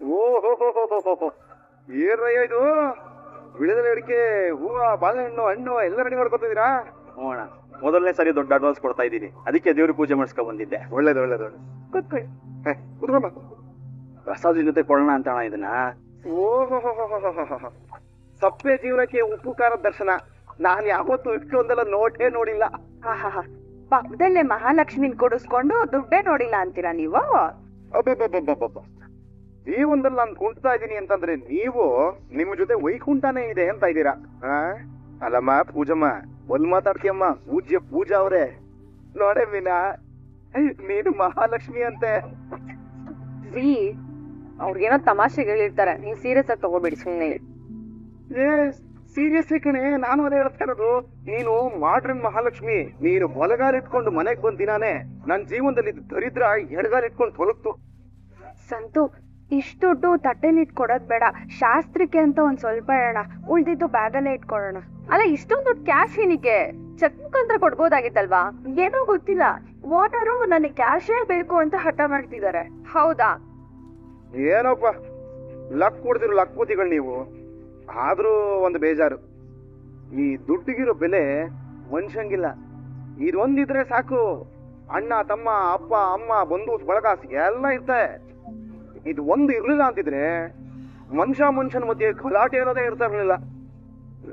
ಓಹೋ, ಏನ್ರಯ್ಯ ಇದು? ಬಿಳಿದ ಅಡಿಕೆ, ಹೂವ, ಬಾಳೆಹಣ್ಣು, ಹಣ್ಣು ಎಲ್ಲ ರೆಡಿ ಮಾಡ್ಕೊತಿದ್ದೀರಾ? ನೋಣ, ಮೊದಲನೇ ಸರಿ ದೊಡ್ಡ ಅಡ್ವಾನ್ಸ್ ಕೊಡ್ತಾ ಇದ್ದೀನಿ, ಅದಕ್ಕೆ ದೇವ್ರ ಪೂಜೆ ಮಾಡಿಸ್ಕೊ ಬಂದಿದ್ದೆ. ಒಳ್ಳೇದು. ಕೂತ್ಕೊಳ್ಳಿ. ಕೂತ್ಕೊಂಬ. ಪ್ರಸಾದ ಜೊತೆ ಕೊಡೋಣ ಅಂತ ಅಣ್ಣ ಇದನ್ನ. ಓಹೋ, ಸಪ್ಪೆ ಜೀವನಕ್ಕೆ ಉಪ್ಪು ಖಾರದ ದರ್ಶನ. ನಾನು ಯಾವತ್ತೂ ಇಷ್ಟೊಂದೆಲ್ಲ ನೋಟೇ ನೋಡಿಲ್ಲ. ಪಕ್ಕದಲ್ಲೇ ಮಹಾಲಕ್ಷ್ಮಿನ್ ಕೊಡಿಸ್ಕೊಂಡು ದುಡ್ಡೇ ನೋಡಿಲ್ಲ ಅಂತೀರಾ ನೀವು? ಅಬ್ಬಬ್ಬಬ್ಬಬ್ಬ, ಜೀವನದಲ್ಲಿ ನಾನು ಕುಂಟ್ತಾ ಇದ್ದೀನಿ ಅಂತಂದ್ರೆ ನೀವು ನಿಮ್ಮ ಜೊತೆ ವೈಕುಂಠನೇ ಇದೆ ಅಂತ ಇದ್ದೀರಾ? ಅಲ್ಲಮ್ಮ ಪೂಜಮ್ಮ, ಒಲ್ ಮಾತಾಡ್ತೀಯಮ್ಮ. ಪೂಜ್ಯ ಪೂಜಾ ಅವ್ರೆ, ನೋಡೇ ಮೀನಾ, ನೀನು ಮಹಾಲಕ್ಷ್ಮಿ ಅಂತೆ. ಅವ್ರಿಗೇನೋ ತಮಾಷೆಗೆ ಹೇಳಿರ್ತಾರೆ, ನೀವು ಸೀರಿಯಸ್ ಆಗಿ ತಗೋಬೇಡಿ ಸುಮ್ಮನೆ. ಸೀರಿಯಸ್ ಕಣೆ, ನಾನು ಅದೇ ಹೇಳ್ತಾ ಇರೋದು. ನೀನು ಮಾಡ್ರನ್ ಮಹಾಲಕ್ಷ್ಮಿ. ನೀನು ಹೊಲಗಾಲಿಟ್ಕೊಂಡು ಮನೆಗ್ ಬಂದ ದಿನಾನೇ ನನ್ನ ಜೀವನದಲ್ಲಿ ದರಿದ್ರ ಎಡಗಾಲಿಟ್ಕೊಂಡು ತೊಲಗ್ತು. ಸಂತು, ಇಷ್ಟು ದುಡ್ಡು ತಟ್ಟೆಲಿಟ್ ಕೊಡೋದ್ ಬೇಡ, ಶಾಸ್ತ್ರಕ್ಕೆ ಅಂತ ಒಂದ್ ಸ್ವಲ್ಪ ಹೇಳೋಣ, ಉಳ್ದಿದ್ದು ಬ್ಯಾಗಲ್ಲೇ ಇಟ್ಕೊಳ್ಳೋಣ. ಅಲ್ಲ, ಇಷ್ಟೊಂದು ದುಡ್ಡು ಕ್ಯಾಶ್ ಏನಿಗೆ? ಚೆಕ್ ಮುಖಾಂತರ ಕೊಡ್ಬೋದಾಗಿತ್ತಲ್ವಾ? ಏನೋ ಗೊತ್ತಿಲ್ಲ, ಓನರು ನನಗೆ ಕ್ಯಾಶೇ ಬೇಕು ಅಂತ ಹಠ ಮಾಡ್ತಿದ್ದಾರೆ. ಹೌದಾ? ಏನಪ್ಪ ಲಕ್ ಕೊಡ್ತಿರೋ ಲಕ್ಪತಿಗಳು ನೀವು. ಆದ್ರೂ ಒಂದು ಬೇಜಾರು, ಈ ದುಡ್ಡಿಗಿರೋ ಬೆಲೆ ಮನುಷ್ಯಂಗಿಲ್ಲ. ಇದೊಂದಿದ್ರೆ ಸಾಕು, ಅಣ್ಣ ತಮ್ಮ ಅಪ್ಪ ಅಮ್ಮ ಬಂಧು ಬಳಗ ಎಲ್ಲ ಇರ್ತಾರೆ. ಇದು ಒಂದು ಇರ್ಲಿಲ್ಲ ಅಂತಿದ್ರೆ ಮನುಷ್ಯನ ಮಧ್ಯೆ ಗಲಾಟೆ ಅನ್ನೋದೇ ಇರ್ತಾ ಇರ್ಲಿಲ್ಲ.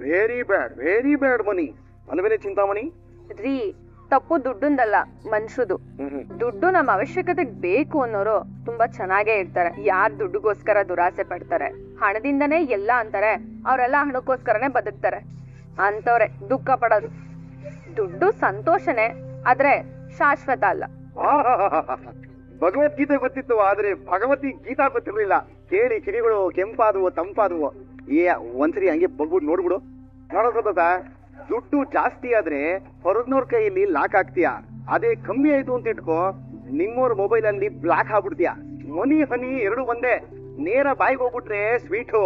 ವೆರಿ ಬ್ಯಾಡ್ ಮನಿ. ಅನ್ವೇನೆ ಚಿಂತಾಮಣಿ ರೀ, ತಪ್ಪು ದುಡ್ಡಂದಲ್ಲ, ಮನ್ಷುದು. ದುಡ್ಡು ನಮ್ಮ ಅವಶ್ಯಕತೆಗೆ ಬೇಕು ಅನ್ನೋರು ತುಂಬಾ ಚೆನ್ನಾಗೇ ಇರ್ತಾರೆ. ಯಾರ್ ದುಡ್ಡುಗೋಸ್ಕರ ದುರಾಸೆ ಪಡ್ತಾರೆ, ಹಣದಿಂದನೇ ಎಲ್ಲ ಅಂತಾರೆ, ಅವರೆಲ್ಲ ಹಣಕ್ಕೋಸ್ಕರನೇ ಬದುಕ್ತಾರೆ. ಅಂತವ್ರೆ ದುಃಖ ಪಡೋದು. ದುಡ್ಡು ಸಂತೋಷನೇ, ಆದ್ರೆ ಶಾಶ್ವತ ಅಲ್ಲ. ಭಗವದ್ಗೀತೆ ಗೊತ್ತಿತ್ತು, ಆದ್ರೆ ಭಗವತಿ ಗೀತಾ ಗೊತ್ತಿರ್ಲಿಲ್ಲ. ಕೇಳಿ ಕಿವಿಗಳು ಕೆಂಪಾದವು ತಂಪಾದವು. ಒಂದ್ಸರಿ ಹಂಗೆ ಬಗ್ಬಿಟ್ಟು ನೋಡ್ಬಿಡು. ನೋಡೋದ ದುಡ್ಡು ಜಾಸ್ತಿ ಆದ್ರೆ ಹೊರಗ್ನವ್ರ ಕೈಯಲ್ಲಿ ಲಾಕ್ ಆಗ್ತೀಯ. ಅದೇ ಕಮ್ಮಿ ಆಯ್ತು ಅಂತ ಇಟ್ಕೋ, ನಿಮ್ಮವ್ರ ಮೊಬೈಲ್ ಅಲ್ಲಿ ಬ್ಲಾಕ್ ಆಗ್ಬಿಡ್ತೀಯ. ಮನಿ ಹನಿ ಎರಡು ಒಂದೇ. ನೇರ ಬಾಯಿಗೆ ಹೋಗ್ಬಿಟ್ರೆ ಸ್ವೀಟು,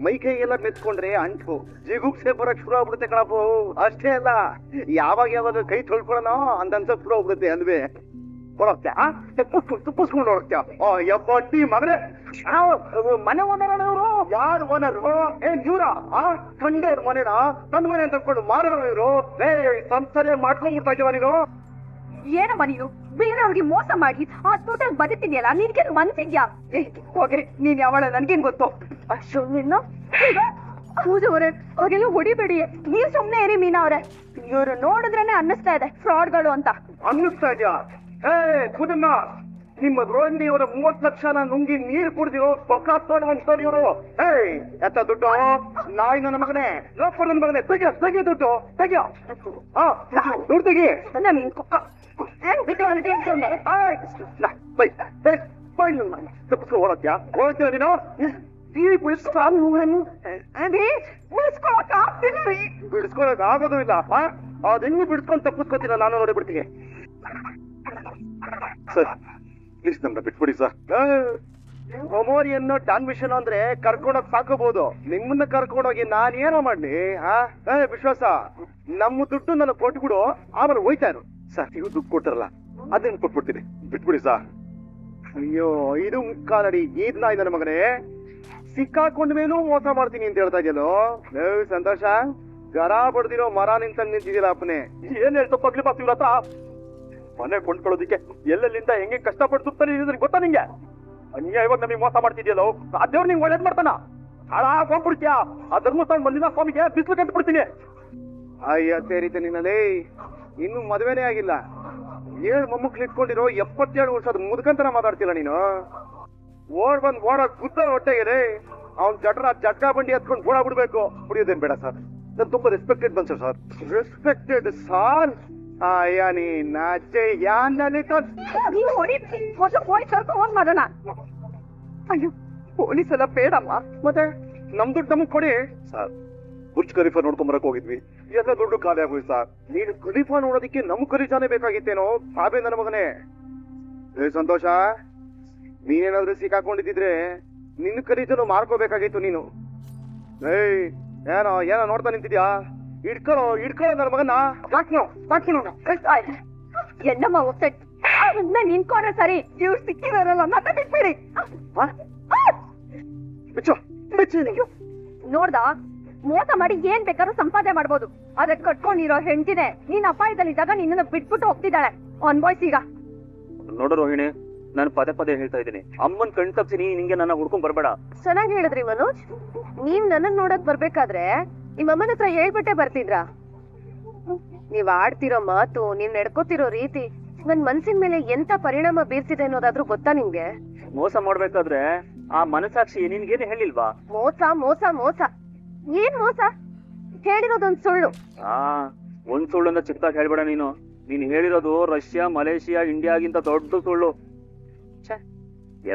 ಮೈ ಕೈ ಎಲ್ಲ ಮೆತ್ಕೊಂಡ್ರೆ ಅಂಟು, ಜಿಗುಪ್ಸೆ ಬರಕ್ ಶುರು ಆಗ್ಬಿಡುತ್ತೆ ಕಣಪ್ಪ. ಅಷ್ಟೇ ಅಲ್ಲ, ಯಾವಾಗ ಕೈ ತೊಳ್ಕೊಳ್ಳೋಣ ಅಂತ ಅನ್ಸಕ್ ಶುರು ಆಗ್ಬಿಡುತ್ತೆ ಅಲ್ವೇ? ತುಪ್ಪಿಸ್ಕೊಂಡು ಹೋಗ್ತೀಯ. ಎಬ್ಬಟ್ಟಿ ಮಗನೇ, ಮನೆ ಓನರ್ ಯಾರು ಓನರು? ಇವ್ರ ಕಂಡೆ ಮನೆನ ತಂದ ಮನೆ ಅಂತ ಅನ್ಕೊಂಡು ಮಾರೋರು ಇವರು. ಸಂಸಾರ ಮಾಡ್ಕೊಂಡ್ಬಿಡ್ತಾ ಇದ್ದೀವ ನೀನು? ಏನಮ್ಮ ನೀನು ಬೇರೆಯವ್ರಿಗೆ ಮೋಸ ಮಾಡಿ ಆ ತೋಟಲ್ ಬದುಕ್ತಿದ್ಯಲ್ಲ, ನಿನ್ಗೆ ಮನ್ಸಿದ್ಯಾ? ಹೋಗ್ರಿ, ನೀನ್ ಯಾವಳ ನನ್ಗೇನ್ ಗೊತ್ತು? ಅಷ್ಟು ನಿನ್ನ ಪೂಜೆ ಅವರೇ, ಅವ್ರಿಗೆಲ್ಲ ಹೊಡಿಬೇಡಿ. ನೀವ್ ಸುಮ್ನೆ ಇರಿ ಮೀನಾ ಅವ್ರೆ. ಇವ್ರು ನೋಡಿದ್ರೇನೆ ಅನ್ನಿಸ್ತಾ ಇದೆ ಫ್ರಾಡ್ಗಳು ಅಂತ. ಅನ್ನಿಸ್ತಾ ಇದ್ಯಾ? ಕೂದಮ್ಮ, ನಿಮ್ಮ ದ್ರೋಹಿಣಿಯವರ 30 ಲಕ್ಷ ನುಂಗಿ ನೀರು ಕುಡ್ದಿರೋ ಪೊಕ್ಕಾಸ್ತೋಣ ಇವರು. ಎತ್ತ ದುಡ್ಡು? ನಾಯಿ ನನ್ನ ಮಗನೇ, ಲೋಫರ್ ನನ್ನ ಮಗನೇ, ತೆಗಿ ದುಡ್ಡು, ತೆಗಿಯೋ. ದುಡ್ಡು ತೆಗಿ. ತಪ್ಪಿಸ್ಕೊಂಡು ಓಡತ್ಯಾ? ಓಡ್ತೀಯ ನೀನು? ಬಿಡಿಸ್ಕೊಳಕ್ ಆಗೋದು ಇಲ್ಲ. ಅದ್ ಹೆಂಗ್ ಬಿಡಿಸ್ಕೊಂಡು ತಪ್ಪಿಸ್ಕೊತೀನ ನಾನು ನೋಡಿಬಿಡ್ತೀನಿ. ಸರ್ ಪ್ಲೀಸ್ ನಮ್ನ ಬಿಟ್ಬಿಡಿ ಸರ್. ಮೊಮೋರಿಯನ್ನು ಟಾನ್ಮಿಷನ್ ಅಂದ್ರೆ ಕರ್ಕೊಂಡೋಗಿ ಸಾಕೋಬಹುದು. ನಿಮ್ಮನ್ನ ಕರ್ಕೊಂಡೋಗಿ ನಾನ್ ಏನೋ ಮಾಡ್ಲಿ? ವಿಶ್ವಾಸ, ನಮ್ಮ ದುಡ್ಡು ನನಗೆ ಕೊಟ್ಬಿಡು, ಆಮೇಲೆ ಹೋಯ್ತಾರು. ಸರ್ ನೀವು ದುಡ್ಡು ಕೊಡ್ತಾರಲ್ಲ, ಅದನ್ನ ಕೊಟ್ಬಿಡ್ತೀನಿ, ಬಿಟ್ಬಿಡಿ ಸರ್. ಅಯ್ಯೋ, ಇದು ಮುಕ್ಕಾಲಡಿ ಈದ್ ನಾಯಿ ನನ್ನ ಮಗನೇ. ಸಿಕ್ಕಾಕೊಂಡ ಮೇಲೂ ಮೋಸ ಮಾಡ್ತೀನಿ ಅಂತ ಹೇಳ್ತಾ ಇದೆಯಲ್ಲೋ. ಸಂತೋಷ, ಗರ ಬಡ್ದಿರೋ ಮರ ನಿಂತಿದ್ದಿಲ್ಲ ಅಪ್ಪನೇ. ಏನ್ ಹೇಳ್ತಾ ಪಗ್ಲಿ ಬಾಸ್ ಇವ್ರ ಹತ್ರ? ಮನೆ ಕೊಂಡ್ಕೊಳ್ಳೋದಿಕ್ಕೆ ಎಲ್ಲೆಲ್ಲಿಂದ ಹೆಂಗೆ ಕಷ್ಟಪಟ್ಟು ಸುತ್ತಾನೆ ಗೊತ್ತಾ ನಿಂಗೆ? ಅನ್ಯಾಯವಾಗಿ ನಮಗೆ ಮೋಸ ಮಾಡ್ತಿದ್ಯಲ್ಲೋ, ಆ ದೇವ್ರು ನಿಂಗೆ ಒಳ್ಳೇದ್ ಮಾಡ್ತಾನ. ಹಾಳಾಗ್ ಹೋಗ್ಬಿಡ್ತೀಯಾ? ಆ ಧರ್ಮಸ್ಥಾನ ಮಂದಿನ ಸ್ವಾಮಿಗೆ ಬಿಸ್ಲು ಕಂಡು ಬಿಡ್ತೀನಿ. ಅಯ್ಯ ಸೇರಿತೆ ನಿನ್ನಲ್ಲಿ ಇನ್ನು ಮದುವೆನೇ ಆಗಿಲ್ಲ, 7 ಮೊಮ್ಮಕ್ಳು ಇಟ್ಕೊಂಡಿರೋ 77 ವರ್ಷದ ಮುದುಕಂತನ ಮಾತಾಡ್ತಿಲ್ಲ ನೀನು. ಓಡ ಗುದ್ದ ಹೊಟ್ಟೆಗೆ ಅವ್ನ್ ಜಟ್ಕಾ ಬಂಡಿ ಹತ್ಕೊಂಡು ಓಡ ಬಿಡ್ಬೇಕು. ಕುಡಿಯೋದೇನ್ ಬೇಡ ಸರ್, ನಾನು ತುಂಬಾ ರೆಸ್ಪೆಕ್ಟೆಡ್ ಬನ್ಸರ್ ಸರ್. Respected sir? ಅಯ್ಯ ನೀನ್ ಅಯ್ಯೋ, ಪೊಲೀಸ್ ಎಲ್ಲ ಬೇಡಮ್ಮ. ಮತ್ತೆ ನಮ್ ದುಡ್ಡು ನಮಗ್ ಕೊಡಿ ಸರ್. ಬುರ್ಜ್ ಖಲೀಫಾ ನೋಡ್ಕೊಂಬರಕ್ ಹೋಗಿದ್ವಿ, ಎಲ್ಲ ದುಡ್ಡು ಖಾಲಿ ಆಗೋಯ್ತು ಸರ್. ನೀನು ಖಲೀಫಾ ನೋಡೋದಿಕ್ಕೆ ನಮ್ ಖರೀಜಾನೇ ಬೇಕಾಗಿತ್ತೇನೋ ಸಾಬೆ ನನ್ನ ಮಗನೇ. ಸಂತೋಷ, ನೀನೇನಾದ್ರೂ ಸಿಕ್ಕಾಕೊಂಡಿದ್ರೆ ನಿನ್ನ ಖರೀಜನು ಮಾರ್ಕೋಬೇಕಾಗಿತ್ತು ನೀನು. ಏನೋ ನೋಡ್ತಾ ನಿಂತಿದ್ಯಾ? ಇಡ್ಕೊಳ್ಳೋ ನನ್ನ ಮಗನ. ಎನ್ನಮ್ಮ ನಿನ್ಕೋರ ಸರಿ, ಇವ್ರು ಸಿಕ್ಕಿದಾರಲ್ಲ, ಮತ್ತೆ ಬಿಟ್ಬಿಡಿ. ಬಿಚ್ಚು ಬಿಚ್ಚು. ನೋಡ್ದ, ಮೋಸ ಮಾಡಿ ಏನ್ ಬೇಕಾದ್ರೂ ಸಂಪಾದನೆ ಮಾಡ್ಬೋದು, ಆದ್ರೆ ಕಟ್ಕೊಂಡಿರೋ ಹೆಂಡತಿನೇ ನೀನ್ ಅಪಾಯದಲ್ಲಿದ್ದಾಗ ನಿನ್ನನ್ನು ಬಿಟ್ಬಿಟ್ಟು ಹೋಗ್ತಿದ್ದಾಳೆ. ಅನ್ಭವಿಸಿ ಈಗ. ನೋಡು ರೋಹಿಣಿ, ನಾನು ಪದೇ ಪದೇ ಹೇಳ್ತಾ ಇದ್ದೀನಿ, ಅಮ್ಮನ್ ಕಣ್ ತಪ್ಸಿ ನಿಂಗೆ ನನ್ನ ಹುಡ್ಕೊಂಡ್ ಬರ್ಬೇಡ. ಚೆನ್ನಾಗಿ ಹೇಳಿದ್ರಿ ಮನೋಜ್. ನೀವ್ ನನಗ್ ನೋಡಕ್ ಬರ್ಬೇಕಾದ್ರೆ ನಿಮ್ಮಮ್ಮನ ಹತ್ರ ಹೇಳ್ಬಿಟ್ಟೆ ಬರ್ತಿದ್ರಾ? ನೀವ್ ಆಡ್ತಿರೋ ಮಾತು, ನೀವ್ ನಡ್ಕೋತಿರೋ ರೀತಿ ನನ್ ಮನ್ಸಿನ ಮೇಲೆ ಎಂತ ಪರಿಣಾಮ ಬೀರ್ತಿದೆ ಅನ್ನೋದಾದ್ರೂ ಗೊತ್ತಾ ನಿಮ್ಗೆ? ಮೋಸ ಮಾಡ್ಬೇಕಾದ್ರೆ ಆ ಮನಸಾಕ್ಷಿ ನಿನ್ಗೇನು ಹೇಳಿಲ್ವಾ? ಮೋಸ ಮೋಸ ಮೋಸ. ಏನ್ ಮೋಸ? ಹೇಳಿರೋದೊಂದ್ ಸುಳ್ಳು. ಒಂದ್ ಸುಳ್ಳು ಅಂತ ಚಿಕ್ಕದಾಗಿ ಹೇಳ್ಬೇಡ ನೀನು. ನೀನ್ ಹೇಳಿರೋದು ರಷ್ಯಾ, ಮಲೇಷಿಯಾ, ಇಂಡಿಯಾಗಿಂತ ದೊಡ್ಡ ಸುಳ್ಳು.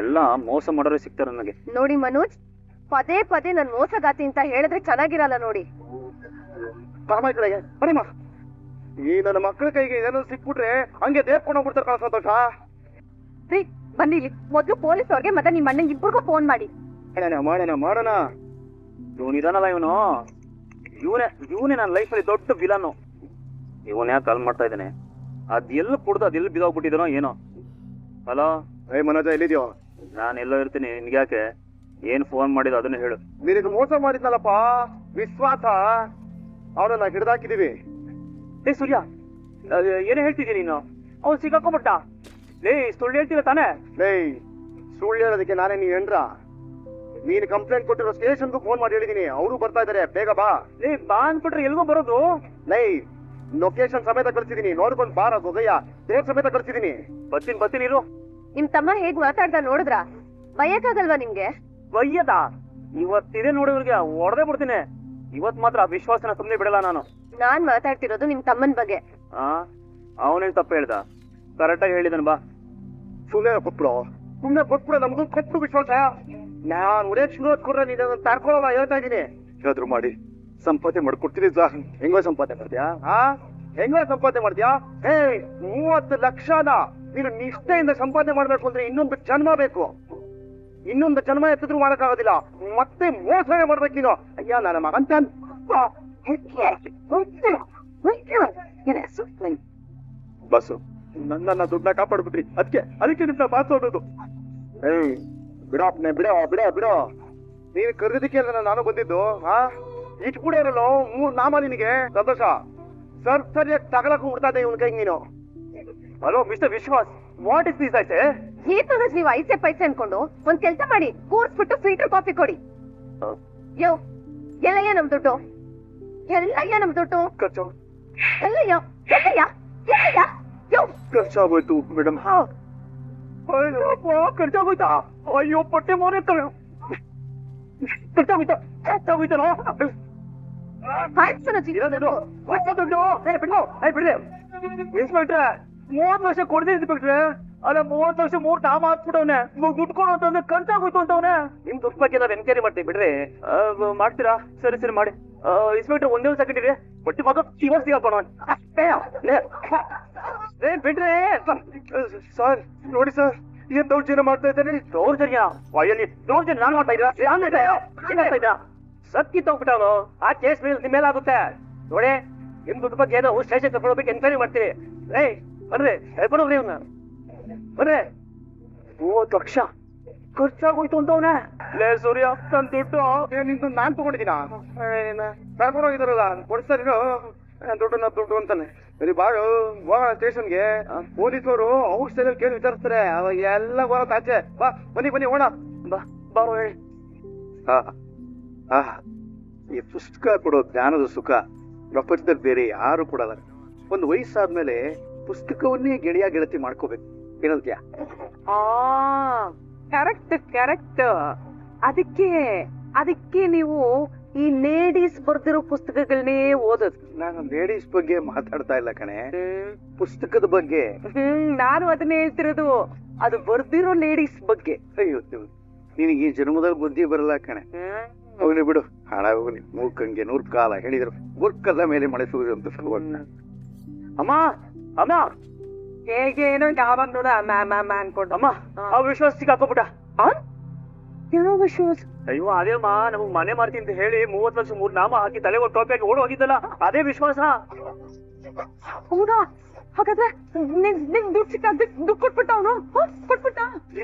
ಎಲ್ಲ ಮೋಸ ಮಾಡೋರೇ ಸಿಗ್ತಾರೆ ನನಗೆ. ನೋಡಿ ಮನೋಜ್, ಪದೇ ಪದೇ ನನ್ ಮೋಸಗಾತಿ ಅಂತ ಹೇಳಿದ್ರೆ ಚೆನ್ನಾಗಿರಲ್ಲ ನೋಡಿ. ಈ ನನ್ನ ಮಕ್ಕಳ ಕೈಗೆ ಏನಾದ್ರು ಸಿಕ್ಬಿಟ್ರೆ ಹಂಗೆ ದೇವ್ಕೊಂಡು ಹೋಗ್ಬಿಡ್ತಾರೆ ಕಣ ಸಂತೋಷ. ರೀ ಬನ್ನಿ, ಮೊದ್ಲು ಪೊಲೀಸ್ ಅವ್ರಿಗೆ ಮತ್ತೆ ನಿಮ್ ಅಣ್ಣಂಗೆ ಇಬ್ಬರಿಗೂ ಫೋನ್ ಮಾಡಿ. ಮಾಡೋಣ. ಇವನು ಇದಾನಲ್ಲ, ಇವನೇ ನನ್ನ ಲೈಫಲ್ಲಿ ದೊಡ್ಡ ವಿಲನ್ನು. ಇವನ್ ಯಾಕೆ ಕಾಲ್ ಮಾಡ್ತಾ ಇದ್ದಾನೆ? ಅದೆಲ್ಲ ಕುಡ್ದು ಅದೆಲ್ಲ ಬಿದೋಗ್ಬಿಟ್ಟಿದಾನೋ ಏನೋ. ಹಲೋ ಮನೋಜ, ಎಲ್ಲಿದ್ಯೋ? ನಾನೆಲ್ಲೋ ಇರ್ತೀನಿ, ನಿನ್ಗ್ಯಾಕೆ? ಏನ್ ಫೋನ್ ಮಾಡಿದ ಅದನ್ನ ಹೇಳು. ನಿನಗೆ ಮೋಸ ಮಾಡಿದ್ನಲ್ಲಪ್ಪ ವಿಶ್ವಾಸ, ಅವನನ್ನ ಹಿಡ್ದಾಕಿದೀವಿ. ಏ ಸೂರ್ಯ, ಏನೇ ಹೇಳ್ತಿದ್ಯ ನೀನು? ಅವ್ನು ಸಿಕ್ಕಾಕೊಂಡ್ಬಿಟ್ಟ. ಲೇ, ಸುಳ್ಳು ಹೇಳ್ತಿಲ್ಲ ತಾನೇ? ಲೇ, ಸುಳ್ಳು ಹೇಳೋದಕ್ಕೆ ನಾನೇ ನೀ ಹೆಂಡ್ರ? ನೀನು ಕಂಪ್ಲೇಂಟ್ ಕೊಟ್ಟಿರೋ ಸ್ಟೇಷನ್ಗೂ ಫೋನ್ ಮಾಡಿ ಹೇಳಿದೀನಿ, ಅವರು ಬರ್ತಾ ಇದಾರೆ, ಬೇಗ ಬಾ. ಲೇ, ಬಾ ಅಂದ್ಬಿಟ್ರೆ ಎಲ್ಗೋ ಬರೋದು? ಲೈ, ಲೊಕೇಶನ್ ಸಮೇತ ಕಳ್ಸಿದೀನಿ, ನೋಡ್ಕೊಂಡು ಬಾರ ಗೊಗಯ್ಯ, ದೇವ್ ಸಮೇತ ಕಳ್ಸಿದೀನಿ. ಬರ್ತೀನಿ ಇರು. ನಿಮ್ ತಮ್ಮ ಹೇಗ್ ಮಾತಾಡ್ದ ನೋಡಿದ್ರ? ಬಯ್ಯಕ್ಕಾಗಲ್ವಾ ನಿಮ್ಗೆ? ಬಯ್ಯದ? ಇವತ್ತಿದೆ ನೋಡಿವ್ರಿಗೆ ಹೊಡೆದೇ ಬಿಡ್ತೀನಿ. ಇವತ್ ಮಾತ್ರ ಆ ವಿಶ್ವಾಸನ ಸುಮ್ನೆ ಬಿಡಲ್ಲ ನಾನು. ನಾನ್ ಮಾತಾಡ್ತಿರೋದು ನಿಮ್ ತಮ್ಮನ್ ಬಗ್ಗೆ. ಅವನೇನ್ ತಪ್ಪ ಹೇಳ್ದ? ಕರೆಕ್ಟಾಗಿ ಹೇಳಿದನ್ ಬಾ. ಸುಮ್ಮನೆ ಕೊಟ್ಬಿಡ, ನಮ್ದು ಕೊಟ್ಬಿಡು ವಿಶ್ವಾಸ. ನಾನ್ ಒಳ್ಳೆ ಶುರುವತ್ ಕೊಡ್ರೆ ನೀನು ತರ್ಕೊಳ್ಳಲ್ಲ ಹೇಳ್ತಾ ಇದೀನಿ. ಯಾವ್ದು ಮಾಡಿ ಸಂಪಾದನೆ ಮಾಡ್ಕೊಡ್ತೀನಿ ಸರ್. ಹೆಂಗೋ ಸಂಪಾದನೆ ಮಾಡ್ತೀಯಾ? ಹೆಂಗೋ ಸಂಪಾದನೆ ಮಾಡ್ತೀಯಾ? 30 ಲಕ್ಷನ ನೀನು ನಿಷ್ಠೆಯಿಂದ ಸಂಪಾದನೆ ಮಾಡ್ಬೇಕು ಅಂದ್ರೆ ಇನ್ನೊಂದು ಜನ್ಮ ಬೇಕು. ಇನ್ನೊಂದು ಜನ್ಮ ಎತ್ತಿದ್ರು ಮಾಡಕ್ಕಾಗೋದಿಲ್ಲ, ಮತ್ತೆ ಮೋಸನೆ ಮಾಡ್ಬೇಕು ನೀನು. ಅಯ್ಯ ನನ್ನ ಮಗಂತ ಬಸ್ಸು ನನ್ನ ದುಡ್ಡನ್ನ ಕಾಪಾಡ್ಬಿಟ್ರಿ, ಅದಕ್ಕೆ ನಿಮ್ನ ಮಾತಾಡೋದು. ಬಿಡೋ ನೀನು ಕರೆದಿದ್ದಕ್ಕೆ ನಾನು ಬಂದಿದ್ದು. ಇಟ್ಬಿಡೋರಲ್ಲ 3 ನಾಮ ನಿನಗೆ. ಸಂತೋಷ ಸರಿಯಾಗಿ ತಗಲಕ್ ಹುಡ್ತಾ ಇದ್ದೆ ಇವನ್ ಕೈ ನೀನು. Hello mister Vishwas, what is this? ಐತೆ ನೀವು ಐಸೆ ಪೈಸೆ ಅನ್ಕೊಂಡು ಒಂದ್ ಕೆಲ್ಸ ಮಾಡಿ, ಕೂರ್ಸ್ಬಿಟ್ಟು ಫಿಲ್ಟರ್ ಕಾಫಿ ಕೊಡಿ. ಯೋ, ಎಲ್ಲಯ್ಯ ನಮ್ ದುಡ್ಡು? ಎಲ್ಲಯ್ಯ ನಮ್ ದುಡ್ಡು? ಖರ್ಚಾಗೋಯ್ತು ಮೇಡಮ್. ಖರ್ಚಾಗೋಯ್ತಾ? ಅಯ್ಯೋ ಪಟ್ಟೆ ಮೋನೆ ಖರ್ಚಾಗೋಯ್ತಾನೋ? ಇನ್ಸ್ಪೆಕ್ಟ್ರೆ, 30 ಲಕ್ಷ ಕೊಡ್ತೀನಿ ಬಿಟ್ರೆ, ಅಲ್ಲ 30 ಲಕ್ಷ 3 ನಾಮ ಹಾಕ್ಬಿಟ್ಟವ್ನೆ. ದುಡ್ಡು ಕೊಡು ಅಂತಂದ್ರೆ ಖರ್ಚಾಗೋಯ್ತು ಅಂತವ್ನೆ. ನಿಮ್ ದುಡ್ಡು ಬಗ್ಗೆ ನಾವ್ ಎನ್ಕ್ವೈರಿ ಮಾಡ್ತೀವಿ ಬಿಡ್ರಿ. ಮಾಡ್ತೀರಾ? ಸರಿ ಮಾಡಿ. ಇನ್ಸ್ಪೆಕ್ಟರ್ ಒಂದೇ ಒಂದು ಸೆಕೆಂಡ್ ಇರಿ, ಬಟ್ಟಿ ಮಗ ಇವತ್ತು ಸಿಗಪ್ಪ. ಬಿಡ್ರಿ ಸರ್. ನೋಡಿ ಸರ್, ಏನ್ ದೌರ್ಜನ್ಯ ಮಾಡ್ತಾ ಇದ್ದಾನೆ. ದೌರ್ಜನ್ಯ? ವಯಲ್ಲಿ ದೌರ್ಜನ್ಯ ನಾನು ಮಾಡ್ತಾ ಇದ್ದೀರಾ? ಸತ್ತಿ ತಗೋಬಿಟ್ಟವನು. ಆ ಕೇಸ್ ನಿಮ್ಮೇಲಾಗುತ್ತೆ ನೋಡಿ. ನಿಮ್ ದುಡ್ಡು ಬಗ್ಗೆ ಏನೋ ಸ್ಟೇಷನ್ ತಗೊಂಡೋಗ್ಬೇಕು, ಎನ್ಕ್ವೈರಿ ಮಾಡ್ತೀವಿ. ಬರ್ರಿ ಹೇಳ್ಕೊಡೋಗ್ರಿ ಇವ್ನ. ಬರ್ರಿ. 30 ಲಕ್ಷ ಖರ್ಚಾಗೋಯ್ತು ಅಂತವನೇ. ಲೇ ಸೂರ್ಯ, ನನ್ ದುಡ್ಡು ನಿಂದು ನಾನ್ ತಗೊಂಡಿದ್ದೀನ? ಕರ್ಕೊಂಡೋಗಿದಾರಲ್ಲ, ಕೊಡ್ಸ್ತಾರ ದುಡ್ಡು ಅಂತಾನೆ. ಸರಿ ಬಾಳು, ಹೋಗೋಣ ಸ್ಟೇಷನ್ಗೆ. ಪೊಲೀಸರು ಅವ್ರ ಸ್ಟೈಲಲ್ಲಿ ಕೇಳಿ ವಿಚಾರಿಸ್ತಾರೆ. ಅವಾಗ ಎಲ್ಲ ಬರತ್ತ ಆಚೆ. ಬನ್ನಿ ಹೋಣ. ಬಾರೋ ಹೇಳಿ. ಈ ಪುಸ್ತಕ ಕೊಡೋ ಜ್ಞಾನದ ಸುಖ ಪ್ರಪಂಚದಲ್ಲಿ ಬೇರೆ ಯಾರು ಕೊಡಲ್ಲ. ಒಂದು ವಯಸ್ಸಾದ್ಮೇಲೆ ಪುಸ್ತಕವನ್ನೇ ಗೆಳತಿ ಮಾಡ್ಕೋಬೇಕು. ಏನಂತ್ಯಾ? ಕರೆಕ್ಟ್. ಅದಕ್ಕೆ ನೀವು ಈ ಲೇಡೀಸ್ ಬರ್ದಿರೋ ಪುಸ್ತಕಗಳನ್ನೇ ಓದೋದು. ನಾನು ಲೇಡೀಸ್ ಬಗ್ಗೆ ಮಾತಾಡ್ತಾ ಇಲ್ಲ ಕಣೆ, ಪುಸ್ತಕದ ಬಗ್ಗೆ. ನಾನು ಅದನ್ನೇ ಹೇಳ್ತಿರೋದು, ಅದು ಬರ್ದಿರೋ ಲೇಡೀಸ್ ಬಗ್ಗೆ. ಅಯ್ಯೋ, ನಿನಗೆ ಈ ಜನ್ಮದಲ್ಲಿ ಬುದ್ಧಿ ಬರಲ್ಲ ಕಣೆ. ಹೋಗ್ಲಿ ಬಿಡು, ಹಣ ಹೋಗ್ಲಿ. ಮೂಕಂಗೆ 100 ಕಾಲ ಹೇಳಿದ್ರು ಗುರ್ಕಲ್ಲ ಮೇಲೆ ಮಳೆ ಸುರಿದು ಅಂತ. ಅಮ್ಮ ಹೇಗೆ ಏನೋ ಯಾವಾಗ ನೋಡ ಅನ್ಕೊಂಡು. ಅಮ್ಮ, ಆ ವಿಶ್ವಾಸ ಸಿಕ್ಕಾಕೋಬಿಟ್ಟ. ಏನೋ ವಿಶ್ವಾಸ? ಅಯ್ಯೋ ಅದೇಮ್ಮ, ನಮಗ್ ಮನೆ ಮಾಡ್ತೀನಿ ಅಂತ ಹೇಳಿ 30 ಲಕ್ಷ 3 ನಾಮ ಹಾಕಿ ತಲೆ ಟೋಪಿಯಾಗಿ ಓಡ್ ಹೋಗಿದ್ದಲ್ಲ, ಅದೇ ವಿಶ್ವಾಸ. ಹೌದಾ? ಹಾಗಾದ್ರೆ ನಿಂಗ್ ದುಡ್ಡು ಸಿಕ್ಕ ದುಡ್ಡು ಕೊಟ್ಬಿಟ್ಟ ಅವನು? ಕೊಟ್ಬಿಟ್ಟ?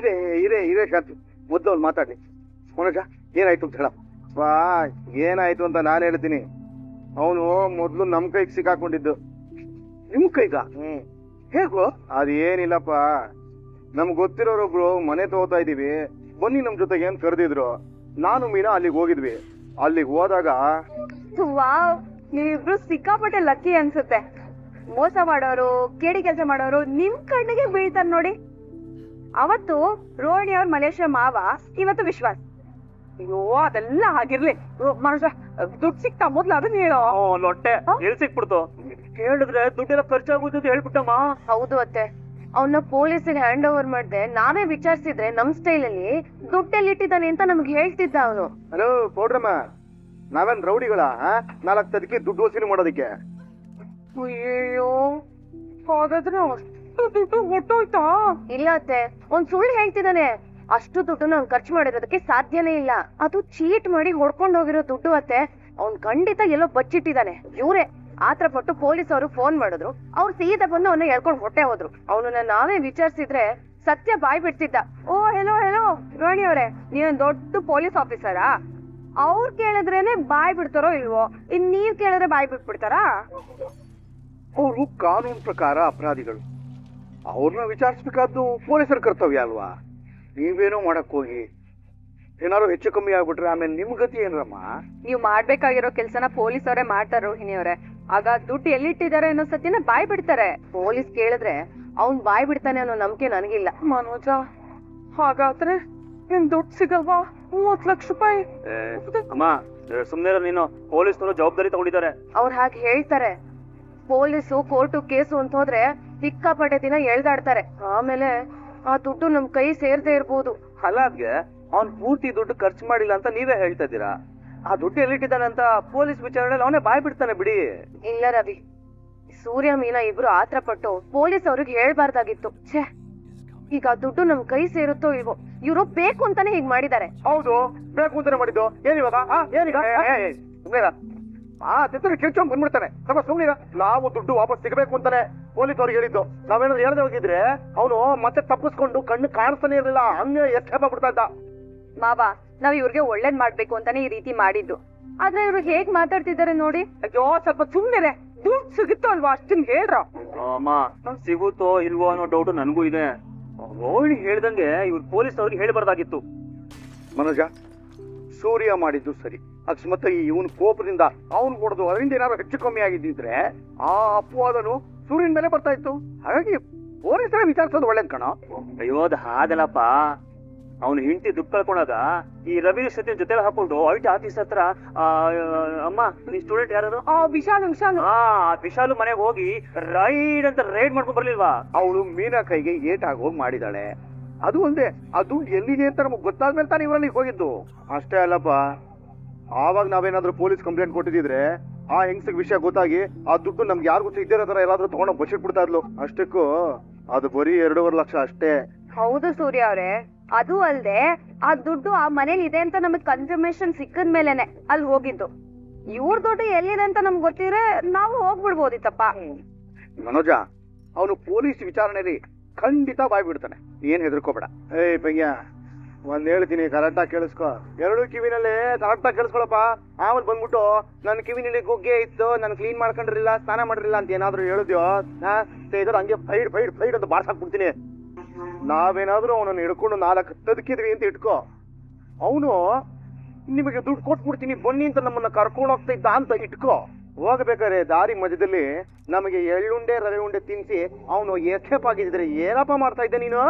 ಇರೇ ಶಾಂತಿ, ಮೊದ್ಲು ಅವ್ನು ಮಾತಾಡ್ಲಿ. ಮನೋಜ, ಏನಾಯ್ತು ಅಂತ ಹೇಳಪ್ಪ. ಏನಾಯ್ತು ಅಂತ ನಾನು ಹೇಳ್ತೀನಿ. ಅವನು ಮೊದ್ಲು ನಮ್ ಕೈಗೆ ಸಿಕ್ಕಾಕೊಂಡಿದ್ದು. ನಿಮ್ ಕೈಗ? ಹೇಗೋ? ಅದೇನಿಲ್ಲಪ್ಪ, ನಮ್ಗೆ ಗೊತ್ತಿರೋರೊಬ್ರು ಮನೆ ತಗೋತಾ ಇದೀವಿ, ಬನ್ನಿ ನಮ್ ಜೊತೆಗೆ ಏನ್ ಕರೆದಿದ್ರು. ನಾನು ಮೀನಾ ಅಲ್ಲಿಗೆ ಹೋಗಿದ್ವಿ. ಅಲ್ಲಿಗೆ ಹೋದಾಗ ವಾವ್, ನೀವಿಬ್ರು ಸಿಕ್ಕಾಪಟ್ಟೆ ಲಕ್ಕಿ ಅನ್ಸುತ್ತೆ. ಮೋಸ ಮಾಡೋರು, ಕೇಡಿ ಕೆಲಸ ಮಾಡೋರು ನಿಮ್ ಕಣ್ಣಿಗೆ ಬೀಳ್ತಾರ ನೋಡಿ. ಅವತ್ತು ರೋಹಿಣಿ ಅವ್ರ ಮಲೇಷ್ಯಾ ಮಾವ, ಇವತ್ತು ವಿಶ್ವಾಸ್. ಅಯ್ಯೋ ಅದೆಲ್ಲ ಆಗಿರ್ಲಿ, ಮನುಷ್ಯ ದುಡ್ಡು ಸಿಕ್ತಾ ಮೊದ್ಲು ಅದನ್ನ ಹೇಳೋ. ಲೊಟ್ಟೆ ಎಲ್ಲಿ ಸಿಕ್ಬಿಡ್ತು? ಹೇಳಿದ್ರೆ ದುಡ್ಡೆಲ್ಲ ಖರ್ಚಾಗುತ್ತೆ ಅಂತ ಹೇಳ್ಬಿಟ್ಟಮ್ಮ. ಹೌದು ಅತ್ತೆ, ಅವನ್ನ ಪೊಲೀಸಿಗೆ ಹ್ಯಾಂಡ್ ಓವರ್ ಮಾಡ್ದೆ ನಾವೇ ವಿಚಾರಿಸಿದ್ರೆ ನಮ್ ಸ್ಟೈಲಲ್ಲಿ ದುಡ್ಡೆಲ್ಲಿ ಇಟ್ಟಿದ್ದಾನೆ ಅಂತ ನಮ್ಗೆ ಹೇಳ್ತಿದ್ದ ಅವನು. ಹಲೋ ಪೌಡ್ರಮ್ಮ, ನಾವೇನ್ ರೌಡಿಗಳ 4 ತದಕಿ ದುಡ್ಡು ವಸೂಲಿ ಮಾಡೋದಕ್ಕೆ? ಅಯ್ಯೋ, ಹಾಗಾದ್ರೆ ಅಷ್ಟು ದುಡ್ಡು ಹೊಟ್ಟೋಯ್ತಾ? ಇಲ್ಲ ಅತ್ತೆ, ಒಂದ್ ಸುಳ್ಳು ಹೇಳ್ತಿದ್ದಾನೆ. ಅಷ್ಟು ದುಡ್ಡು ಅವ್ನು ಖರ್ಚು ಮಾಡಿರೋದಕ್ಕೆ ಸಾಧ್ಯನೇ ಇಲ್ಲ. ಅದು ಚೀಟ್ ಮಾಡಿ ಹೊಡ್ಕೊಂಡು ಹೋಗಿರೋ ದುಡ್ಡು ಅತ್ತೆ. ಅವ್ನ್ ಖಂಡಿತ ಎಲ್ಲೋ ಬಚ್ಚಿಟ್ಟಿದ್ದಾನೆ. ಇವ್ರೆ ಆತರ ಪಟ್ಟು ಪೊಲೀಸ್ ಅವರು ಫೋನ್ ಮಾಡಿದ್ರು. ಅವ್ರು ಸೀದಾ ಬಂದು ಅವನ್ನ ಹೇಳ್ಕೊಂಡು ಹೊಟ್ಟೆ ಹೋದ್ರು. ಅವನನ್ನ ನಾವೇ ವಿಚಾರಿಸಿದ್ರೆ ಸತ್ಯ ಬಾಯ್ ಬಿಡ್ತಿದ್ದ. ಓ ಹೆಲೋ ರೋಹಿಣಿ ಅವರೇ, ನೀವೇನ್ ದೊಡ್ಡ ಪೊಲೀಸ್ ಆಫೀಸರಾ? ಅವ್ರು ಕೇಳಿದ್ರೇನೆ ಬಾಯ್ ಬಿಡ್ತಾರೋ ಇಲ್ವೋ, ಇನ್ ನೀವ್ ಕೇಳಿದ್ರೆ ಬಾಯ್ ಬಿಟ್ಬಿಡ್ತಾರಾ? ಅವರು ಕಾನೂನು ಪ್ರಕಾರ ಅಪರಾಧಿಗಳು. ಅವ್ರನ್ನ ವಿಚಾರಿಸ್ಬೇಕಾದ್ದು ಪೊಲೀಸರ ಕರ್ತವ್ಯ ಅಲ್ವಾ? ನೀವೇನೋ ಮಾಡಕ್ ಹೋಗಿ ಏನಾದ್ರು ಹೆಚ್ಚು ಕಮ್ಮಿ ಆಗ್ಬಿಟ್ರೆ ಆಮೇಲೆ ನಿಮ್ ಗತಿ ಏನ್ರಮ್ಮ? ನೀವ್ ಮಾಡ್ಬೇಕಾಗಿರೋ ಕೆಲ್ಸನ ಪೊಲೀಸ್ ಅವರೇ ಮಾಡ್ತಾರ ರೋಹಿಣಿ ಅವರೇ. ಆಗ ದುಡ್ಡು ಎಲ್ಲಿಟ್ಟಿದ್ದಾರೆ ಅನ್ನೋ ಸತ್ಯನ ಬಾಯ್ ಬಿಡ್ತಾರೆ. ಪೊಲೀಸ್ ಕೇಳಿದ್ರೆ ಅವ್ನ್ ಬಾಯ್ ಬಿಡ್ತಾನೆ ಅನ್ನೋ ನಂಬಿಕೆ ನನಗಿಲ್ಲ. ಮನೋಜ, ಹಾಗಾದ್ರೆ ನಿನ್ ದುಡ್ಡು ಸಿಗಲ್ವಾ? 30 ಲಕ್ಷ ರೂಪಾಯಿ. ಅಮ್ಮ ಸುಮ್ನೆ ನೀನು, ಪೊಲೀಸ್ನವರು ಜವಾಬ್ದಾರಿ ತಗೊಂಡಿದ್ದಾರೆ. ಅವ್ರು ಹಾಗೆ ಹೇಳ್ತಾರೆ. ಪೊಲೀಸು ಕೋರ್ಟು ಕೇಸು ಅಂತ ಹೋದ್ರೆ ಸಿಕ್ಕಾಪಟ್ಟೆ ದಿನ ಎಳ್ದಾಡ್ತಾರೆ. ಆಮೇಲೆ ಆ ದುಡ್ಡು ನಮ್ ಕೈ ಸೇರ್ದೇ ಇರ್ಬೋದು. ಅಲ್ಲಾದ್ಗೆ ಅವ್ನ್ ಪೂರ್ತಿ ದುಡ್ಡು ಖರ್ಚು ಮಾಡಿಲ್ಲ ಅಂತ ನೀವೇ ಹೇಳ್ತಾ ಇದ್ದೀರಾ. ಆ ದುಡ್ಡು ಎಲ್ಲಿಟ್ಟಿದ್ದಾನೆ ಅಂತ ಪೊಲೀಸ್ ವಿಚಾರಣೆಯಲ್ಲಿ ಅವನೇ ಬಾಯ್ ಬಿಡ್ತಾನೆ ಬಿಡಿ. ಇಲ್ಲ ರವಿ, ಸೂರ್ಯ ಮೀನಾ ಇಬ್ರು ಆತ್ರ ಪಟ್ಟು ಪೊಲೀಸ್ ಅವ್ರಿಗೆ ಹೇಳ್ಬಾರ್ದಾಗಿತ್ತು. ಛೇ, ಈಗ ಆ ದುಡ್ಡು ನಮ್ ಕೈ ಸೇರುತ್ತೋ ಇಲ್ವೋ. ಇವ್ರು ಬೇಕು ಅಂತಾನೆ ಹೀಗ್ ಮಾಡಿದ್ದಾರೆ. ಹೌದು, ಬೇಕು ಅಂತಾನೆ ಮಾಡಿದ್ದು. ಏನಿವಾಗ ಏನಿಗ ಕಿರ್ಚೊಂಡ್ ಬಂದ್ಬಿಡ್ತಾನೆ. ಸ್ವಲ್ಪ ಸುಮ್ನಿಗ. ನಾವು ದುಡ್ಡು ವಾಪಸ್ ಸಿಗಬೇಕು ಅಂತಾನೆ ಪೊಲೀಸ್ ಅವ್ರಿಗೆ ಹೇಳಿದ್ದು. ನಾವೇನಾದ್ರು ಹೇಳ್ದೆ ಹೋಗಿದ್ರೆ ಅವನು ಮತ್ತೆ ತಪ್ಪಿಸ್ಕೊಂಡು ಕಣ್ಣು ಕಾಣಿಸ್ತಾನೆ ಇರಲಿಲ್ಲ, ಹಂಗೆ ಎಸ್ಕೇಪ್ ಆಗ್ಬಿಡ್ತಾ ಇದ್ದ. ಮಾವ, ನಾವ್ ಇವ್ರಿಗೆ ಒಳ್ಳೇದ್ ಮಾಡ್ಬೇಕು ಅಂತಾನೆ ಈ ರೀತಿ ಮಾಡಿದ್ದು. ಆದ್ರೆ ಇವ್ರು ಹೇಗ್ ಮಾತಾಡ್ತಿದ್ದಾರೆ ನೋಡಿ. ಅಯ್ಯೋ, ಸ್ವಲ್ಪ ಸುಮ್ನೆ ದುಡ್ಡು ಸಿಗುತ್ತೋ ಅಲ್ವಾ ಅಷ್ಟನ್ ಹೇಳ್ರ. ಅಮ್ಮ ಸಿಗುತ್ತೋ ಇಲ್ವೋ ಅನ್ನೋ ಡೌಟ್ ನನ್ಗೂ ಇದೆ. ರೋಹಿಣಿ ಹೇಳ್ದಂಗೆ ಇವ್ರು ಪೊಲೀಸ್ ಅವ್ರಿಗೆ ಹೇಳ್ಬಾರ್ದಾಗಿತ್ತು. ಮನೋಜ, ಸೂರ್ಯ ಮಾಡಿದ್ದು ಸರಿ. ಅಕಸ್ಮಾತ್ ಇವನ್ ಕೋಪದಿಂದ ಅವನ್ ಕೊಡೋದು ಅದರಿಂದ ಏನಾದ್ರು ಹೆಚ್ಚು ಕಮ್ಮಿ ಆಗಿದ್ದಿದ್ರೆ ಆ ಅಪವಾದನು ಸೂರ್ಯನ ಮೇಲೆ ಬರ್ತಾ ಇತ್ತು. ಹಾಗಾಗಿ ಪೊಲೀಸರ ವಿಚಾರಿಸೋದು ಒಳ್ಳೇದ್ ಕಣ. ಅಯ್ಯೋ ಅದು ಹಾಗಲ್ಲಪ್ಪ, ಅವ್ನು ಹೆಂಡತಿ ದುಡ್ಡು ಕಳ್ಕೊಂಡಾಗ ಈ ರವಿ ಜೊತೆ ಹಾಕೊಂಡು ಐಟಿ ಆಫೀಸ್ ಹತ್ರ ಅಮ್ಮ ನೀ ಸ್ಟೂಡೆಂಟ್ ಯಾರು? ವಿಶಾಲು ಮನೆಗೆ ಹೋಗಿ ರೈಡ್ ಅಂತ ರೈಡ್ ಮಾಡ್ಕೊಂಡ್ ಬರ್ಲಿಲ್ವಾ? ಅವಳು ಮೀನಾ ಕೈಗೆ ಏಟಾಗಿ ಹೋಗಿ ಮಾಡಿದಾಳೆ. ಅದು ಒಂದೇ, ಅದು ಎಲ್ಲಿದೆ ಅಂತ ನಮಗ್ ಗೊತ್ತಾದ್ಮೇಲೆ ತಾನೇ ಇವರಲ್ಲಿ ಹೋಗಿದ್ದು. ಅಷ್ಟೇ ಅಲ್ಲಪ್ಪ, ಆವಾಗ ನಾವೇನಾದ್ರೂ ಪೊಲೀಸ್ ಕಂಪ್ಲೇಂಟ್ ಕೊಟ್ಟಿದ್ರೆ ಆ ಹೆಂಗ್ಸಿಗೆ ವಿಷಯ ಗೊತ್ತಾಗಿ ಆ ದುಡ್ಡು ನಮ್ಗೆ ಯಾರಿಗೂ ಸಿಗದಿರೋ ತರ ಎಲ್ಲಾದ್ರೂ ತಗೊಂಡೋಗಿ ಬಚ್ಚಿಟ್ಬಿಡ್ತಾ ಇದ್ಲು. ಅಷ್ಟಕ್ಕೂ ಅದು ಬರೀ 2.5 ಲಕ್ಷ ಅಷ್ಟೇ. ಹೌದು ಸೂರ್ಯ ಅವ್ರೆ, ಅದು ಅಲ್ದೆ ಆ ದುಡ್ಡು ಆ ಮನೇಲಿ ಇದೆ ಅಂತ ನಮಗ್ ಕನ್ಫರ್ಮೇಶನ್ ಸಿಕ್ಕದ ಮೇಲೆನೆ ಅಲ್ಲಿ ಹೋಗಿದ್ದು. ಇವ್ರ ದುಡ್ಡು ಎಲ್ಲಿದೆ ಅಂತ ನಮ್ಗೆ ಗೊತ್ತಿದ್ರೆ ನಾವು ಹೋಗ್ಬಿಡ್ಬೋದಿತ್ತಪ್ಪ. ಮನೋಜ, ಅವನು ಪೊಲೀಸ್ ವಿಚಾರಣೆಯಲ್ಲಿ ಖಂಡಿತ ಬಾಯ್ ಬಿಡ್ತಾನೆ, ಏನ್ ಹೆದರ್ಕೋಬೇಡ. ಏಯ್ ಪಂಗ್ಯ, ಒಂದ್ ಹೇಳ್ತೀನಿ, ಕರೆಕ್ಟಾಗಿ ಕೇಳಿಸ್ಕೊ. 2 ಕಿವಿನಲ್ಲಿ ಕರೆಕ್ಟಾಗಿ ಕೇಳಿಸ್ಕೊಳಪ್ಪ. ಆಮೇಲೆ ಬಂದ್ಬಿಟ್ಟು ನನ್ನ ಕಿವಿನಲ್ಲಿ ಗುಗ್ಗೆ ಇತ್ತು, ನಾನು ಕ್ಲೀನ್ ಮಾಡ್ಕೊಂಡಿರಲಿಲ್ಲ, ಸ್ನಾನ ಮಾಡಿರಲಿಲ್ಲ ಅಂತ ಏನಾದ್ರು ಹೇಳಿದ್ಯೋ ಇದ್ರು ಹಂಗೆ ಫೈಡ್ ಅಂತ ಬಾರ್ಸಾಕ್ಬಿಡ್ತೀನಿ. ನಾವೇನಾದ್ರೂ ಅವನನ್ನು ಹಿಡ್ಕೊಂಡು 4 ತದಕಿದ್ವಿ ಅಂತ ಇಟ್ಕೋ, ಅವನು ನಿಮಗೆ ದುಡ್ಡು ಕೊಟ್ಬಿಡ್ತೀನಿ ಬನ್ನಿ ಅಂತ ನಮ್ಮನ್ನ ಕರ್ಕೊಂಡು ಹೋಗ್ತಾ ಇದ್ದ ಅಂತ ಇಟ್ಕೋ. ಹೋಗ್ಬೇಕಾದ್ರೆ ದಾರಿ ಮಧ್ಯದಲ್ಲಿ ನಮಗೆ ಎಳ್ಳುಂಡೆ ರವೆ ಉಂಡೆ ತಿನ್ಸಿ ಅವನು ಎಸ್ಕೇಪ್ ಆಗಿದ್ರೆ ಏನಪ್ಪ ಮಾಡ್ತಾ ಇದ್ದೆ ನೀನು?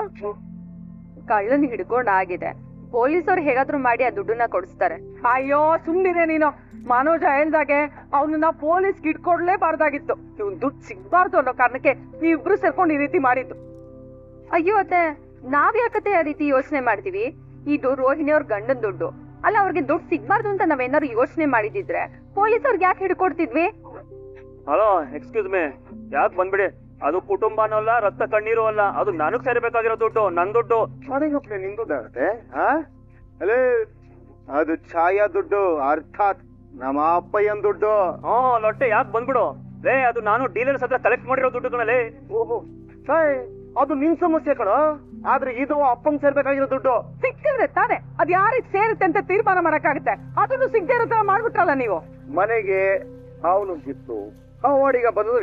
ಕಳ್ಳನ್ ಹಿಡ್ಕೊಂಡ್ ಆಗಿದೆ, ಪೊಲೀಸವ್ರು ಹೇಗಾದ್ರೂ ಮಾಡಿ ಆ ದುಡ್ಡನ್ನ ಕೊಡಿಸ್ತಾರೆ. ಅಯ್ಯೋ ಸುಮ್ನಿದೆ ನೀನು. ಮನೋಜ ಹೇಳ್ದಾಗೆ ಅವನನ್ನ ಪೊಲೀಸ್ ಇಟ್ಕೊಡ್ಲೇಬಾರ್ದಾಗಿತ್ತು. ಇವ್ನ್ ದುಡ್ಡು ಸಿಗ್ಬಾರ್ದು ಅನ್ನೋ ಕಾರಣಕ್ಕೆ ನೀವಿಬ್ರು ಸೇರ್ಕೊಂಡು ಈ ರೀತಿ ಮಾಡಿದ್ದು. ಅಯ್ಯೋ ಅತ್ತೆ, ನಾವ್ ಯಾಕತ್ತೆ ಆ ರೀತಿ ಯೋಚನೆ ಮಾಡ್ತೀವಿ? ಇದು ರೋಹಿಣಿ ಅವ್ರ ಗಂಡನ್ ದುಡ್ಡು ಅಲ್ಲ. ಅವ್ರಿಗೆ ದುಡ್ಡು ಸಿಗ್ಬಾರ್ದು ಅಂತ ನಾವೇನಾದ್ರು ಯೋಚನೆ ಮಾಡಿದಿದ್ರೆ ಪೊಲೀಸವ್ರಿಗೆ ಯಾಕೆ ಹಿಡ್ಕೊಡ್ತಿದ್ವಿ? ಹಲೋ, ಎಕ್ಸ್ಕ್ಯೂಸ್ ಮೀ, ಯಾಕೆ ಬಂದ್ಬಿಡಿ. ಅದು ಕುಟುಂಬನೂ ಅಲ್ಲ, ರಕ್ತ ಕಣ್ಣೀರು ಅಲ್ಲ, ಅದು ನನಗ್ ಸೇರ್ಬೇಕಾಗಿರೋ ದುಡ್ಡು, ನನ್ ದುಡ್ಡು. ಅದೇಗಪ್ಲೆ ನಿನ್ ದುಡ್ಡಾಗತ್ತೆ? ಅಲ್ಲೇ ಅದು ಛಾಯಾ ದುಡ್ಡು, ಅರ್ಥಾತ್ ನಮ್ಮ ಅಪ್ಪಯ್ಯನ್ ದುಡ್ಡು. ಲೊಟ್ಟೆ ಯಾಕೆ ಬಂದ್ಬಿಡು ಲೇ, ಅದು ನಾನು ಡೀಲರ್ಸ್ ಹತ್ರ ಕಲೆಕ್ಟ್ ಮಾಡಿರೋ ದುಡ್ಡು ಕಣಲೇ. ಓಹೋ ಸಾಯ್, ಅದು ನಿನ್ ಸಮಸ್ಯೆ ಕಣ. ಆದ್ರೆ ಇದು ಅಪ್ಪಂಗ್ ಸೇರ್ಬೇಕಾಗಿರೋ ದುಡ್ಡು. ಸಿಕ್ಕಿದ್ರೆ ತಾನೆ ಅದ್ ಯಾರಿಗೆ ಸೇರುತ್ತೆ ಅಂತ ತೀರ್ಮಾನ ಮಾಡಕ್ಕಾಗತ್ತೆ. ಅದನ್ನು ಸಿಗದೆ ಇರೋ ತರ ಮಾಡ್ಬಿಟ್ರಲ್ಲ ನೀವು. ಮನೆಗೆ ಅವನು ಗಿತ್ತು ಅವಡಿಗ ಬಂದ್ರೆ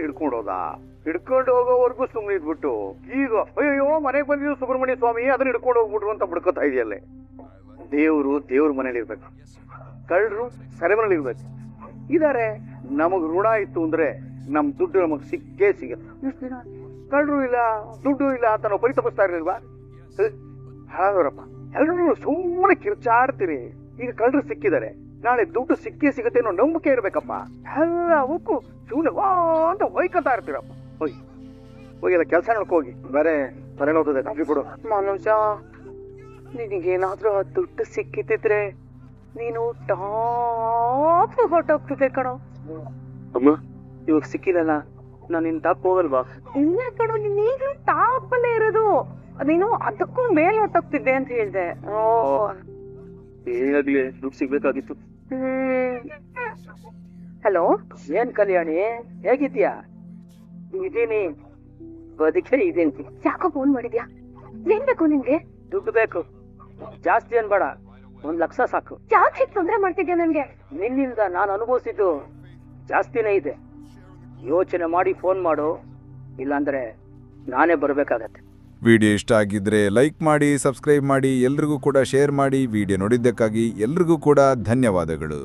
ಹಿಡ್ಕೊಂಡು ಹೋಗೋವರೆಗೂ ಸುಮ್ಮನೆ ಇದ್ಬಿಟ್ಟು ಈಗ ಅಯ್ಯೋ ಮನೆಗೆ ಬಂದಿದ್ದು ಸುಬ್ರಹ್ಮಣ್ಯ ಸ್ವಾಮಿ ಅದನ್ನ ಹಿಡ್ಕೊಂಡು ಹೋಗ್ಬಿಟ್ರು ಅಂತ ಬಡ್ಕೋತಾ ಇದೆಯಲ್ಲೇ. ದೇವ್ರ ಮನೇಲಿ ಇರ್ಬೇಕು, ಕಳ್ಳರು ಸೆರೆಮನೇಲಿ ಇರ್ಬೇಕು. ಇದಾರೆ ನಮಗ್ ಋಣ ಇತ್ತು ಅಂದ್ರೆ ನಮ್ ದುಡ್ಡು ನಮಗ್ ಸಿಕ್ಕೇ ಸಿಗುತ್ತೆ. ಇಷ್ಟು ದಿನ ಕಳ್ಳರು ಇಲ್ಲ ದುಡ್ಡು ಇಲ್ಲ ಅಂತ ನಾವು ಪರಿತಪಿಸ್ತಾ ಇರ್ಲಿಲ್ವಾ? ಹಾಳಾದವರಪ್ಪ ಎಲ್ರು ಸುಮ್ಮನೆ ಕಿರ್ಚಾಡ್ತೀರಿ. ಈಗ ಕಳ್ಳರು ಸಿಕ್ಕಿದ್ದಾರೆ, ನಾಳೆ ದುಡ್ಡು ಸಿಕ್ಕೇ ಸಿಗುತ್ತೆ ಅನ್ನೋ ನಂಬಿಕೆ ಇರ್ಬೇಕಪ್ಪ. ಎಲ್ಲವಕ್ಕೂ ಸುಮ್ಮನೆ ಅಂತ ಒಯ್ಕೊತಾ ಇರ್ತೀರಪ್ಪ. ಹೋಗಿಲ್ಲ ಕೆಲಸ ನೋಡ್ಕೋಗಿ, ಬೇರೆ ತಲೆನೋತದೆ, ಕಾಫಿ ಕೊಡು. ಮನೋಜ, ನಿನಗೇನಾದ್ರೂ ಆ ದುಡ್ಡು ಸಿಕ್ಕಿದ್ರೆ ನೀನು ಟಾಪ್ ಹೊರಟೋಗ್ತಿದ್ದೆ ಕಣೋ. ಅಮ್ಮ ಇವಾಗ ಸಿಕ್ಕಿದಲ್ಲ, ನಾನು ನಿನ್ ಟಾಪ್ ಹೋಗಲ್ವಾ? ಇಲ್ಲ ಕಣೋ, ನೀನ್ ಈಗಲೂ ಟಾಪ್ ಅಲ್ಲೇ ಇರೋದು. ನೀನು ಅದಕ್ಕೂ ಮೇಲ್ ಹೊರಟೋಗ್ತಿದ್ದೆ ಅಂತ ಹೇಳ್ದೆ. ಏನಾಗ್ಲಿ, ದುಡ್ಡು ಸಿಗ್ಬೇಕಾಗಿತ್ತು. ಹಲೋ, ಏನ್ ಕಲ್ಯಾಣಿ, ಹೇಗಿದ್ಯಾ? ಇದೀನಿ, ಬದುಕೆ ಇದೀನಿ. ಯಾಕೋ ಫೋನ್ ಮಾಡಿದ್ಯಾ? ಏನ್ ಬೇಕು ನಿನ್ಗೆ? ದುಡ್ಡು ಬೇಕು, ಜಾಸ್ತಿ ಅನ್ಬೇಡ, 1 ಲಕ್ಷ ಸಾಕು. ಯಾಕೆ ಹೀಗೆ ತೊಂದ್ರೆ ಮಾಡ್ತಿದ್ಯಾ ನನ್ಗೆ? ನಿನ್ನಿಂದ ನಾನು ಅನುಭವಿಸಿದ್ದು ಜಾಸ್ತಿನೇ ಇದೆ. ಯೋಚನೆ ಮಾಡಿ ಫೋನ್ ಮಾಡು, ಇಲ್ಲಾಂದ್ರೆ ನಾನೇ ಬರ್ಬೇಕಾಗತ್ತೆ. ವಿಡಿಯೋ ಇಷ್ಟ ಆಗಿದ್ರೆ ಲೈಕ್ ಮಾಡಿ, ಸಬ್ಸ್ಕ್ರೈಬ್ ಮಾಡಿ, ಎಲ್ರಿಗೂ ಕೂಡ ಶೇರ್ ಮಾಡಿ. ವಿಡಿಯೋ ನೋಡಿದ್ದಕ್ಕಾಗಿ ಎಲ್ರಿಗೂ ಕೂಡ ಧನ್ಯವಾದಗಳು.